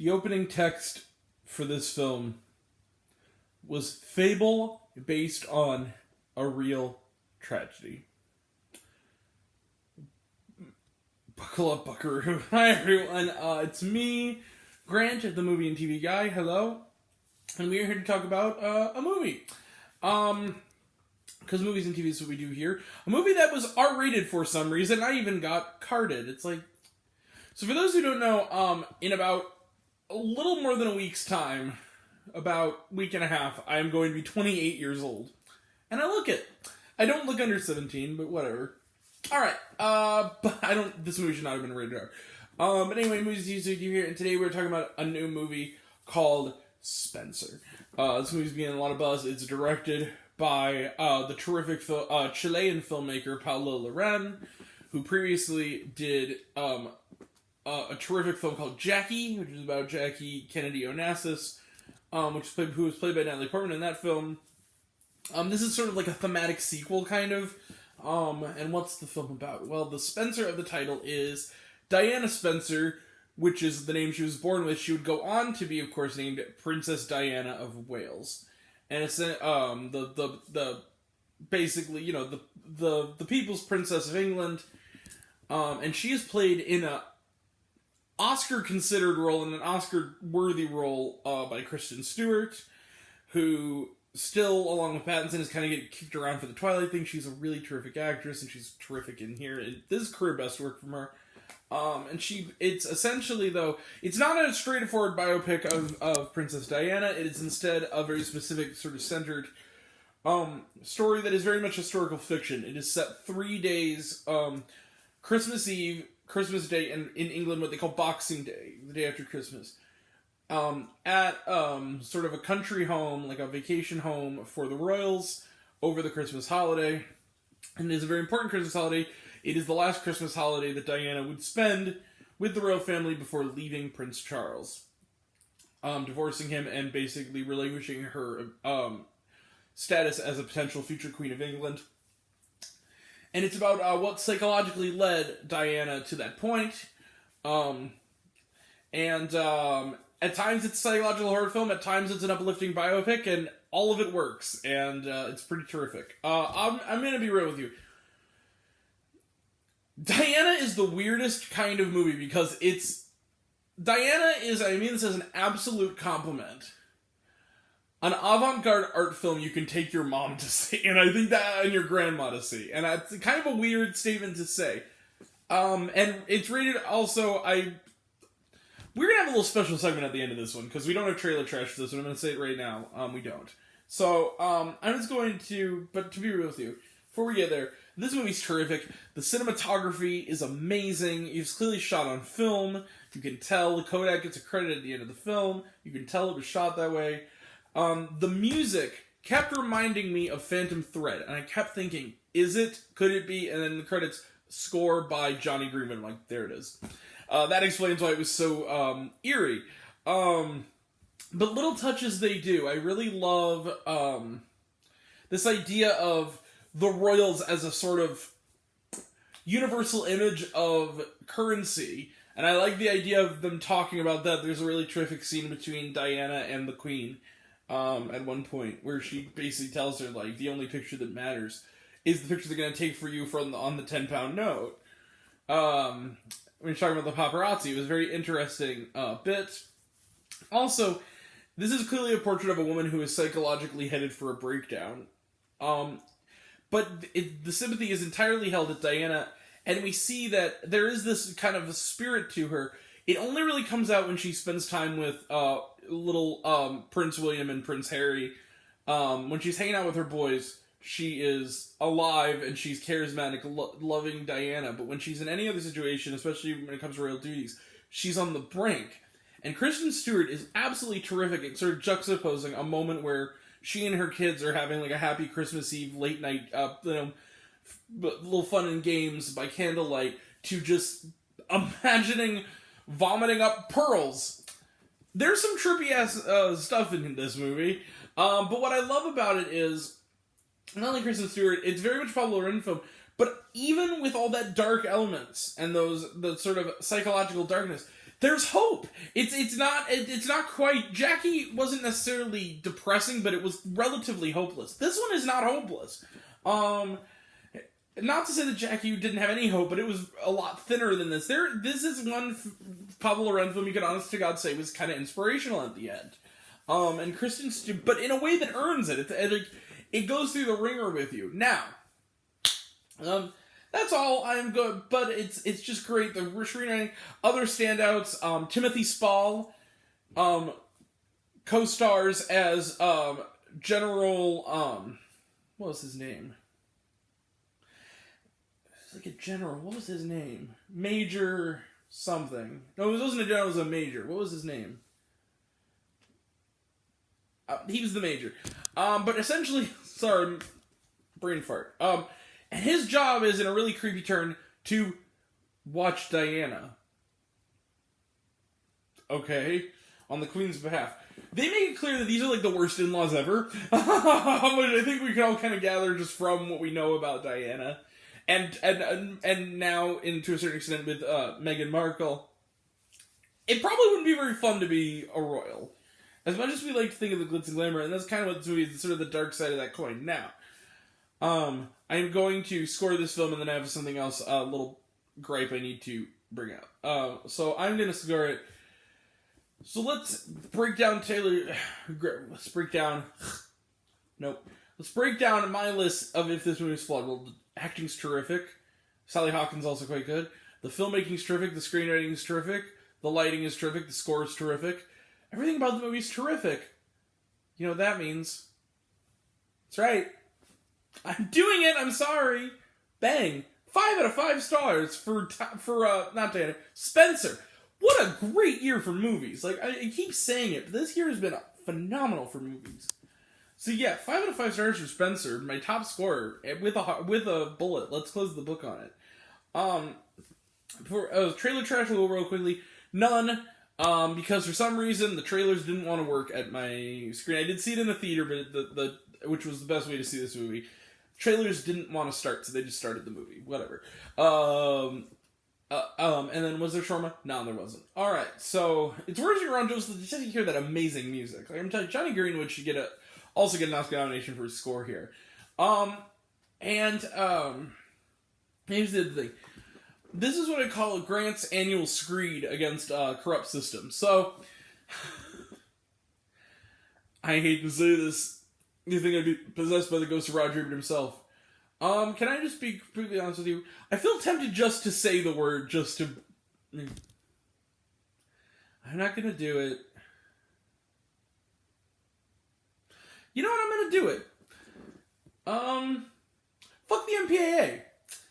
The opening text for this film was fable based on a real tragedy. Buckle up, buckaroo. Hi, everyone. It's me, Grant, the movie and TV guy. Hello. And we are here to talk about a movie. Because movies and TV is what we do here. A movie that was R-rated for some reason. I even got carded. It's like... So for those who don't know, in about a little more than a week's time, about a week and a half, I am going to be 28 years old. And I look it. I don't look under 17, but whatever. Alright, but I don't... This movie should not have been rated R. But anyway, movies you do here, and today we're talking about a new movie called Spencer. This movie's getting a lot of buzz. It's directed by the terrific Chilean filmmaker Paulo Larraín, who previously did a terrific film called Jackie, which is about Jackie Kennedy Onassis, who was played by Natalie Portman in that film. This is sort of like a thematic sequel, kind of. And what's the film about? Well, the Spencer of the title is Diana Spencer, which is the name she was born with. She would go on to be, of course, named Princess Diana of Wales. And it's basically, you know, the people's princess of England. And she is played in a Oscar-considered role and an Oscar-worthy role by Kristen Stewart, who still, along with Pattinson, is kind of getting kicked around for the Twilight thing. She's a really terrific actress, and she's terrific in here. This is career best work from her. It's essentially, though, it's not a straightforward biopic of Princess Diana. It is instead a very specific, sort of centered story that is very much historical fiction. It is set 3 days, Christmas Eve, Christmas Day, and in England what they call Boxing Day, the day after Christmas, at sort of a country home, like a vacation home for the royals over the Christmas holiday. And it is a very important Christmas holiday. It is the last Christmas holiday that Diana would spend with the royal family before leaving Prince Charles, divorcing him and basically relinquishing her status as a potential future Queen of England. And it's about what psychologically led Diana to that point. At times it's a psychological horror film, at times it's an uplifting biopic, and all of it works. And it's pretty terrific. I'm going to be real with you. Diana is the weirdest kind of movie because Diana is, I mean this as an absolute compliment, an avant-garde art film you can take your mom to see, and I think that, and your grandma to see, and it's kind of a weird statement to say. And it's rated also, we're gonna have a little special segment at the end of this one, because we don't have trailer trash for this one. I'm gonna say it right now, we don't. So, I'm just going to, but to be real with you, before we get there, this movie's terrific. The cinematography is amazing. It's clearly shot on film. You can tell the Kodak gets a credit at the end of the film. You can tell it was shot that way. The music kept reminding me of Phantom Thread, and I kept thinking, is it? Could it be? And then the credits, score by Johnny Greenwood. I'm like, there it is. That explains why it was so eerie. But little touches they do. I really love this idea of the royals as a sort of universal image of currency. And I like the idea of them talking about that. There's a really terrific scene between Diana and the Queen at one point where she basically tells her, like, the only picture that matters is the picture they're going to take for you on the 10-pound note. When you're talking about the paparazzi, it was a very interesting bit. Also, this is clearly a portrait of a woman who is psychologically headed for a breakdown. But the sympathy is entirely held at Diana, and we see that there is this kind of a spirit to her. It only really comes out when she spends time with little Prince William and Prince Harry. When she's hanging out with her boys, she is alive and she's charismatic, loving Diana. But when she's in any other situation, especially when it comes to royal duties, she's on the brink. And Kristen Stewart is absolutely terrific at sort of juxtaposing a moment where she and her kids are having like a happy Christmas Eve late night, little fun and games by candlelight, to just imagining vomiting up pearls. There's some trippy ass stuff in this movie, but what I love about it is not only Kristen Stewart, it's very much Paulo Larraín film, but even with all that dark elements and the sort of psychological darkness, There's hope. It's not quite. Jackie wasn't necessarily depressing, but it was relatively hopeless. This one is not hopeless. Not to say that Jackie didn't have any hope, but it was a lot thinner than this. This is one Pablo Larraín film you can honest to God say was kind of inspirational at the end. And Kristen Stewart, but in a way that earns it. It goes through the ringer with you. Now, that's all. I'm good, but it's just great. The screenwriting, other standouts. Timothy Spall co-stars as General. What was his name? Like a general. What was his name? Major something. No, it wasn't a general. It was a major. What was his name? He was the major. But essentially, sorry, brain fart. And his job is, in a really creepy turn, to watch Diana. Okay, on the Queen's behalf. They make it clear that these are like the worst in-laws ever, which I think we can all kind of gather just from what we know about Diana. And now, to a certain extent, with Meghan Markle, it probably wouldn't be very fun to be a royal. As much as we like to think of the glitz and glamour, and that's kind of what this movie is, sort of the dark side of that coin. Now, I'm going to score this film, and then I have something else, a little gripe I need to bring up. So I'm going to score it. So let's break down Let's break down my list of if this movie is flawed. Well, acting's terrific. Sally Hawkins also quite good. The filmmaking's terrific. The screenwriting is terrific. The lighting is terrific. The score is terrific. Everything about the movie is terrific. You know what that means? That's right. I'm doing it. I'm sorry. Bang. 5 out of 5 stars for not Diana, Spencer. What a great year for movies. Like, I keep saying it, but this year has been phenomenal for movies. So yeah, 5 out of 5 stars for Spencer, my top scorer, with a bullet. Let's close the book on it. For trailer trash, we'll go real quickly. None, because for some reason the trailers didn't want to work at my screen. I did see it in the theater, but which was the best way to see this movie. Trailers didn't want to start, so they just started the movie. Whatever. And then was there shawarma? No, there wasn't. All right, so it's worth your own just to hear that amazing music. Like I'm telling you, Johnny Greenwood should also get an Oscar nomination for his score here. Here's the other thing. This is what I call Grant's annual screed against corrupt systems. So, I hate to say this. You think I'd be possessed by the ghost of Roger Ebert himself? Can I just be completely honest with you? I feel tempted just to say the word, just to... I'm not gonna do it. You know what? I'm gonna do it. Fuck the MPAA.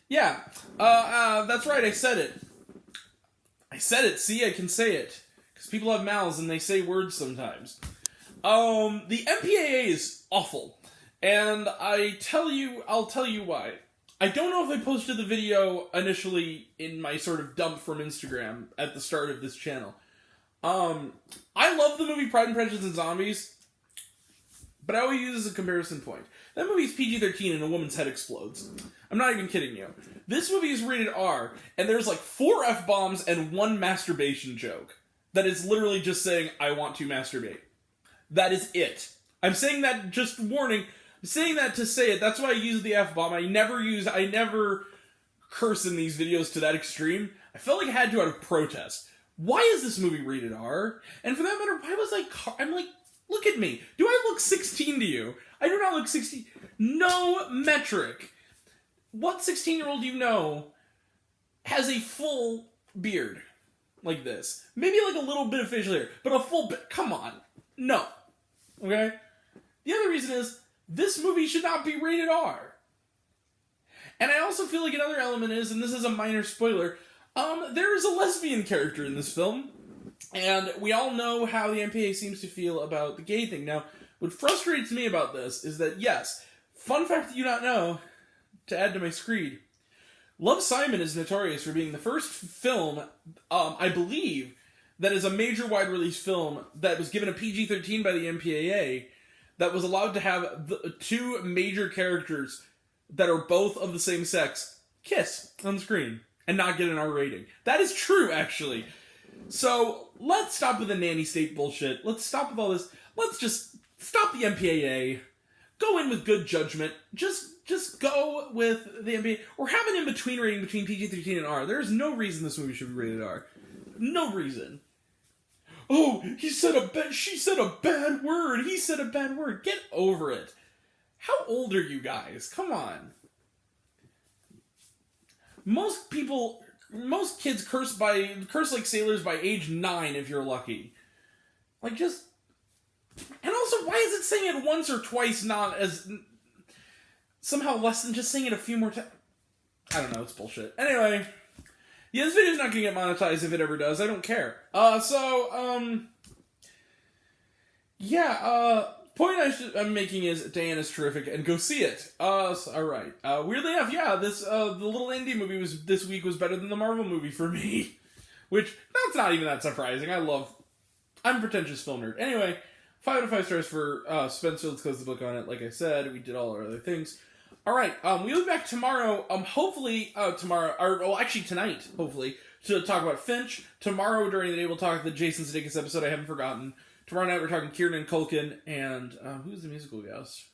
Yeah. That's right, I said it. See, I can say it. Because people have mouths and they say words sometimes. The MPAA is awful. And I'll tell you why. I don't know if I posted the video initially in my sort of dump from Instagram at the start of this channel. I love the movie Pride and Prejudice and Zombies, but I always use it as a comparison point. That movie's PG-13 and a woman's head explodes. I'm not even kidding you. This movie is rated R, and there's like 4 F-bombs and 1 masturbation joke. That is literally just saying, I want to masturbate. That is it. I'm saying that, just warning, I'm saying that to say it. That's why I use the F-bomb. I never curse in these videos to that extreme. I felt like I had to out of protest. Why is this movie rated R? And for that matter, why was I'm like, look at me. Do I look 16 to you? I do not look 16. No metric. What 16-year-old do you know has a full beard like this? Maybe like a little bit of facial hair, but a full beard. Come on. No. Okay? The other reason is, this movie should not be rated R. And I also feel like another element is, and this is a minor spoiler, there is a lesbian character in this film. And we all know how the MPA seems to feel about the gay thing. Now, what frustrates me about this is that, yes, fun fact that you not know, to add to my screed, Love, Simon is notorious for being the first film, I believe, that is a major wide release film that was given a PG-13 by the MPAA that was allowed to have the 2 major characters that are both of the same sex kiss on screen and not get an R rating. That is true, actually. So, let's stop with the nanny state bullshit. Let's stop with all this. Let's just stop the MPAA. Go in with good judgment. Just go with the MPAA. Or have an in-between rating between PG-13 and R. There's no reason this movie should be rated R. No reason. Oh, she said a bad word. He said a bad word. Get over it. How old are you guys? Come on. Most kids curse like sailors by age 9 if you're lucky. Like, just... And also, why is it saying it once or twice, not as... somehow less than just saying it a few more times? I don't know, it's bullshit. Anyway, yeah, this video's not gonna get monetized if it ever does. I don't care. Point I'm making is Diana's terrific, and go see it. Alright. Weirdly enough, yeah, the little indie movie this week was better than the Marvel movie for me. Which, that's not even that surprising. I'm a pretentious film nerd. Anyway, 5 out of 5 stars for Spencer. Let's close the book on it. Like I said, we did all our other things. Alright, we'll be back tomorrow, hopefully, tonight, hopefully, to talk about Finch. Tomorrow during the day we'll talk the Jason Sudeikis episode I haven't forgotten. Tomorrow night we're talking Kieran and Culkin, and who's the musical guest?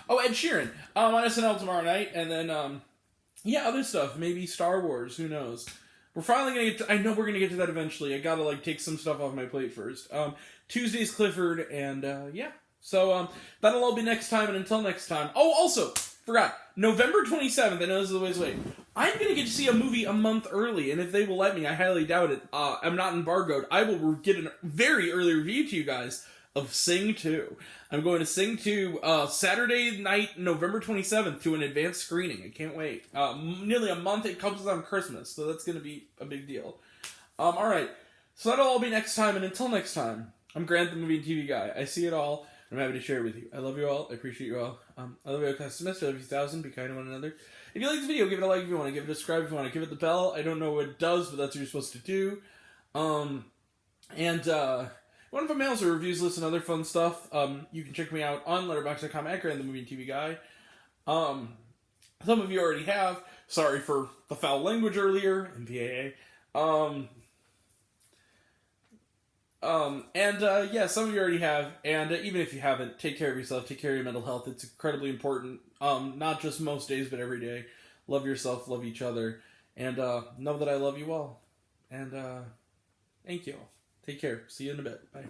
Oh, Ed Sheeran on SNL tomorrow night, and then other stuff, maybe Star Wars, who knows. We're finally gonna get to, I know we're gonna get to that eventually. I gotta take some stuff off my plate first. Tuesday's Clifford, and so that'll all be next time, and until next time. Oh, also, forgot, November 27th, I know this is a ways away, I'm going to get to see a movie a month early, and if they will let me, I highly doubt it, I'm not embargoed, I will get a very early review to you guys of Sing 2. I'm going to Sing 2 Saturday night, November 27th, to an advanced screening. I can't wait. Nearly a month, it comes on Christmas, so that's going to be a big deal. Alright, so that'll all be next time, and until next time, I'm Grant, the movie and TV guy. I see it all. I'm happy to share it with you. I love you all. I appreciate you all. I love you all. Semester. I love you 1,000. Be kind to one another. If you like this video, give it a like if you want to. Give it a subscribe if you want to. Give it the bell. I don't know what it does, but that's what you're supposed to do. Want to mails or reviews, list, and other fun stuff, you can check me out on Letterboxd.com at Grant, the movie and TV guy. Some of you already have. Sorry for the foul language earlier. MPAA. Some of you already have, and even if you haven't, take care of yourself, take care of your mental health. It's incredibly important, not just most days, but every day. Love yourself, love each other, and know that I love you all. And thank you all. Take care. See you in a bit. Bye.